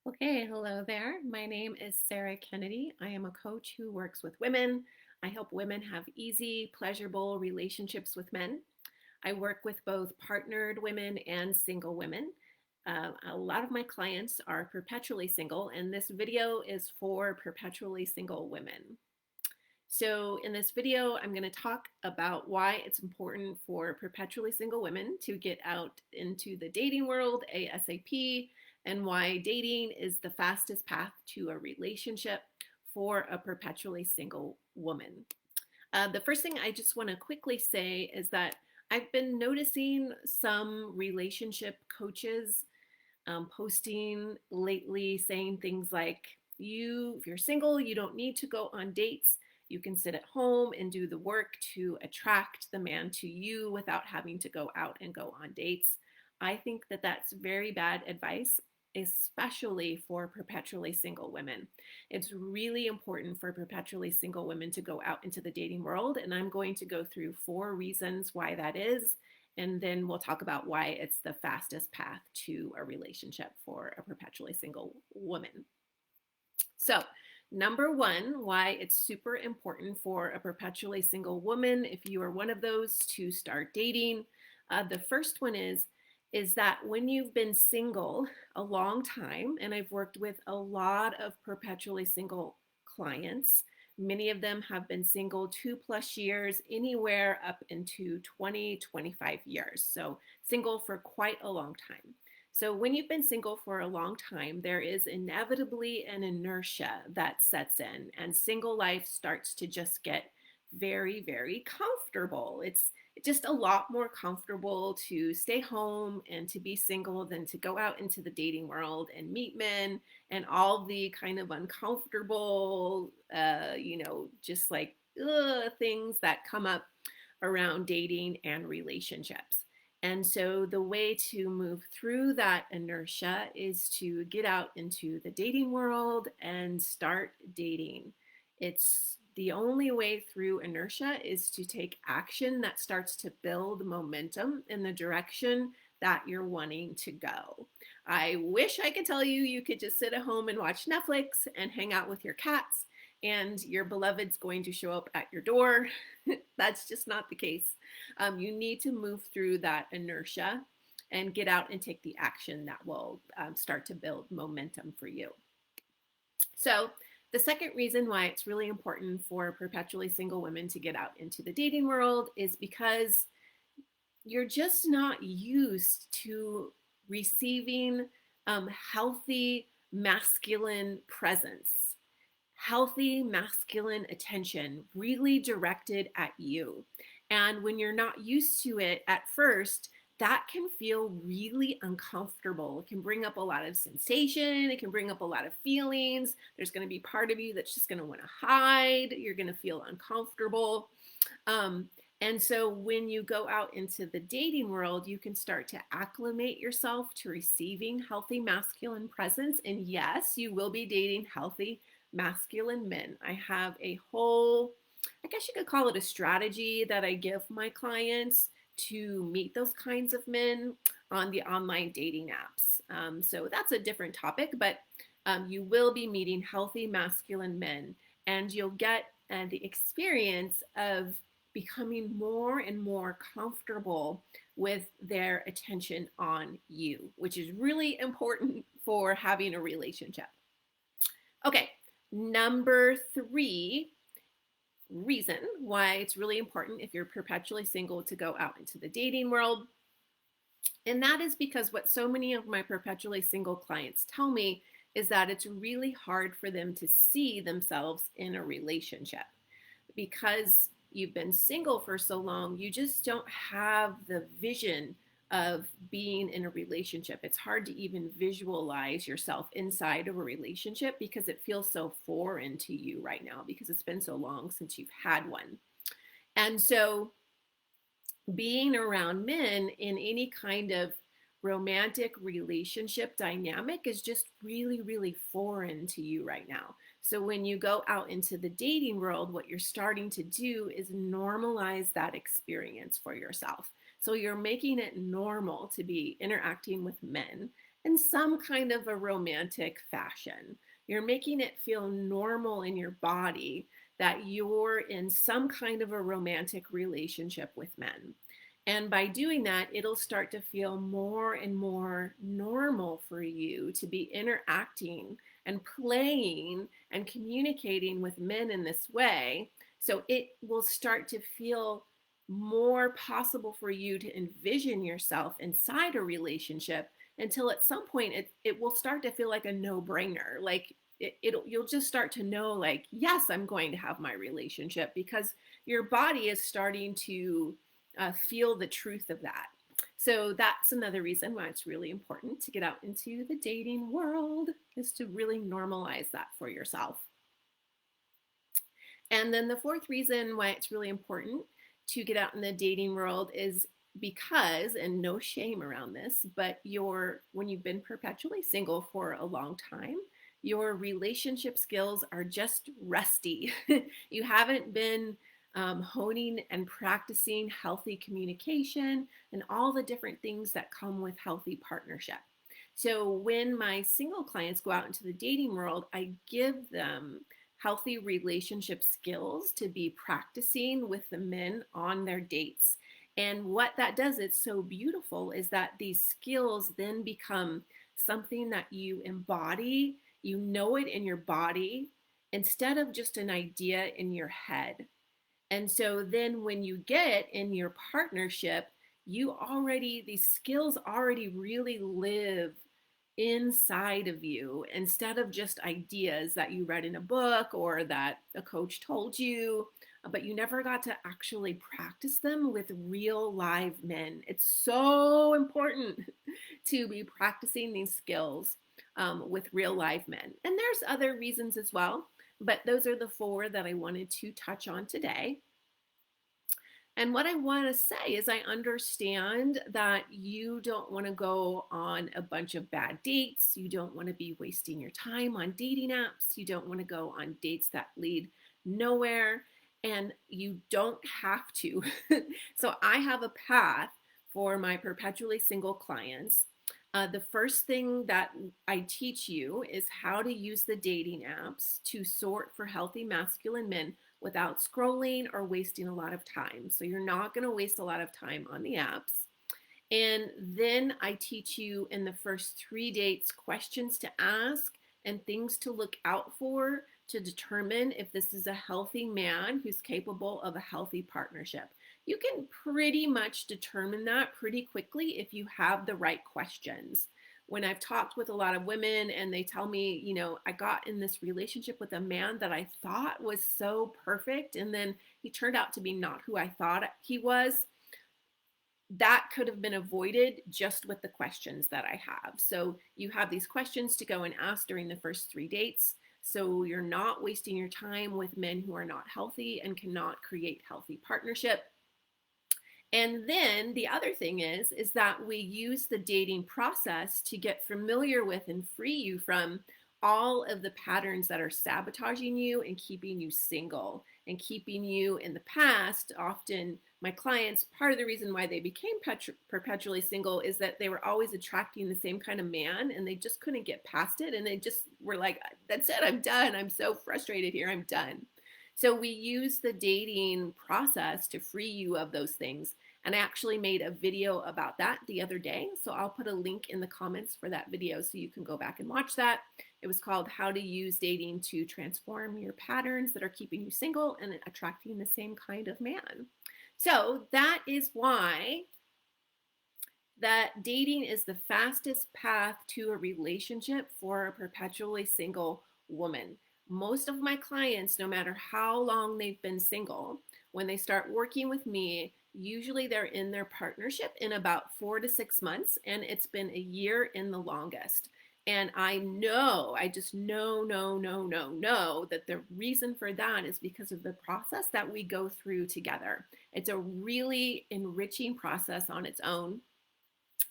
Okay, hello there. My name is Sarah Kennedy. I am a coach who works with women. I help women have easy, pleasurable relationships with men. I work with both partnered women and single women. A lot of my clients are perpetually single, and this video is for perpetually single women. So, in this video, I'm going to talk about why it's important for perpetually single women to get out into the dating world ASAP and why dating is the fastest path to a relationship for a perpetually single woman. The first thing I just want to quickly say is that I've been noticing some relationship coaches posting lately saying things like, if you're single, you don't need to go on dates. You can sit at home and do the work to attract the man to you without having to go out and go on dates. I think that that's very bad advice, especially for perpetually single women. It's really important for perpetually single women to go out into the dating world, and I'm going to go through 4 reasons why that is, and then we'll talk about why it's the fastest path to a relationship for a perpetually single woman. So, number one, why it's super important for a perpetually single woman, if you are one of those, to start dating. The first one is that when you've been single a long time, and I've worked with a lot of perpetually single clients, many of them have been single 2+ years, anywhere up into 20, 25 years. So single for quite a long time. So when you've been single for a long time, there is inevitably an inertia that sets in, and single life starts to just get very, very comfortable. It's just a lot more comfortable to stay home and to be single than to go out into the dating world and meet men and all the kind of uncomfortable, just like things that come up around dating and relationships. And so the way to move through that inertia is to get out into the dating world and start dating. It's the only way through inertia is to take action that starts to build momentum in the direction that you're wanting to go. I wish I could tell you you could just sit at home and watch Netflix and hang out with your cats and your beloved's going to show up at your door. That's just not the case. You need to move through that inertia and get out and take the action that will start to build momentum for you. So, the second reason why it's really important for perpetually single women to get out into the dating world is because you're just not used to receiving healthy masculine presence, healthy masculine attention really directed at you. And when you're not used to it at first, that can feel really uncomfortable. It can bring up a lot of sensation. It can bring up a lot of feelings. There's going to be part of you that's just going to want to hide. You're going to feel uncomfortable. And so when you go out into the dating world, you can start to acclimate yourself to receiving healthy masculine presence. And yes, you will be dating healthy masculine men. I have a whole, I guess you could call it a strategy that I give my clients to meet those kinds of men on the online dating apps. So that's a different topic, but you will be meeting healthy masculine men, and you'll get the experience of becoming more and more comfortable with their attention on you, which is really important for having a relationship. Okay, number 3 reason why it's really important if you're perpetually single to go out into the dating world. And that is because what so many of my perpetually single clients tell me is that it's really hard for them to see themselves in a relationship. Because you've been single for so long, you just don't have the vision of being in a relationship. It's hard to even visualize yourself inside of a relationship because it feels so foreign to you right now because it's been so long since you've had one. And so being around men in any kind of romantic relationship dynamic is just really, really foreign to you right now. So when you go out into the dating world, what you're starting to do is normalize that experience for yourself. So you're making it normal to be interacting with men in some kind of a romantic fashion. You're making it feel normal in your body that you're in some kind of a romantic relationship with men. And by doing that, it'll start to feel more and more normal for you to be interacting and playing and communicating with men in this way. So it will start to feel more possible for you to envision yourself inside a relationship until at some point it will start to feel like a no-brainer. Like you'll just start to know, like, yes, I'm going to have my relationship, because your body is starting to feel the truth of that. So that's another reason why it's really important to get out into the dating world, is to really normalize that for yourself. And then the fourth reason why it's really important to get out in the dating world is because, and no shame around this, but when you've been perpetually single for a long time, your relationship skills are just rusty. You haven't been honing and practicing healthy communication and all the different things that come with healthy partnership. So when my single clients go out into the dating world, I give them healthy relationship skills to be practicing with the men on their dates. And what that does, it's so beautiful, is that these skills then become something that you embody, you know it in your body, instead of just an idea in your head. And so then when you get in your partnership, these skills already really live inside of you, instead of just ideas that you read in a book or that a coach told you, but you never got to actually practice them with real live men. It's so important to be practicing these skills with real live men. And there's other reasons as well, but those are the four that I wanted to touch on today. And what I want to say is, I understand that you don't want to go on a bunch of bad dates. You don't want to be wasting your time on dating apps. You don't want to go on dates that lead nowhere. And you don't have to. So I have a path for my perpetually single clients. The first thing that I teach you is how to use the dating apps to sort for healthy masculine men without scrolling or wasting a lot of time. So you're not going to waste a lot of time on the apps. And then I teach you in the first 3 dates questions to ask and things to look out for to determine if this is a healthy man who's capable of a healthy partnership. You can pretty much determine that pretty quickly if you have the right questions. When I've talked with a lot of women and they tell me, I got in this relationship with a man that I thought was so perfect, and then he turned out to be not who I thought he was, that could have been avoided just with the questions that I have. So you have these questions to go and ask during the first 3 dates, so you're not wasting your time with men who are not healthy and cannot create healthy partnership. And then the other thing is that we use the dating process to get familiar with and free you from all of the patterns that are sabotaging you and keeping you single and keeping you in the past. Often my clients, part of the reason why they became perpetually single is that they were always attracting the same kind of man and they just couldn't get past it. And they just were like, that's it, I'm done. I'm so frustrated here, I'm done. So we use the dating process to free you of those things. And I actually made a video about that the other day. So I'll put a link in the comments for that video so you can go back and watch that. It was called How to Use Dating to Transform Your Patterns That Are Keeping You Single and Attracting the Same Kind of Man. So that is why that dating is the fastest path to a relationship for a perpetually single woman. Most of my clients, no matter how long they've been single, when they start working with me, usually they're in their partnership in about 4 to 6 months, and it's been a year in the longest. And I just know that the reason for that is because of the process that we go through together. It's a really enriching process on its own.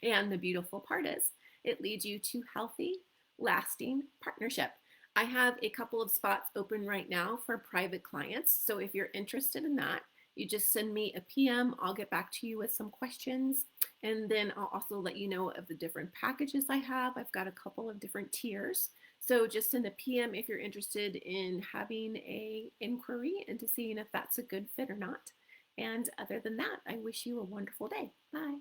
And the beautiful part is it leads you to healthy, lasting partnership. I have a couple of spots open right now for private clients. So if you're interested in that, You just send me a PM. I'll get back to you with some questions. And then I'll also let you know of the different packages I have. I've got a couple of different tiers. So just send a PM if you're interested in having a inquiry into seeing if that's a good fit or not. And other than that, I wish you a wonderful day. Bye.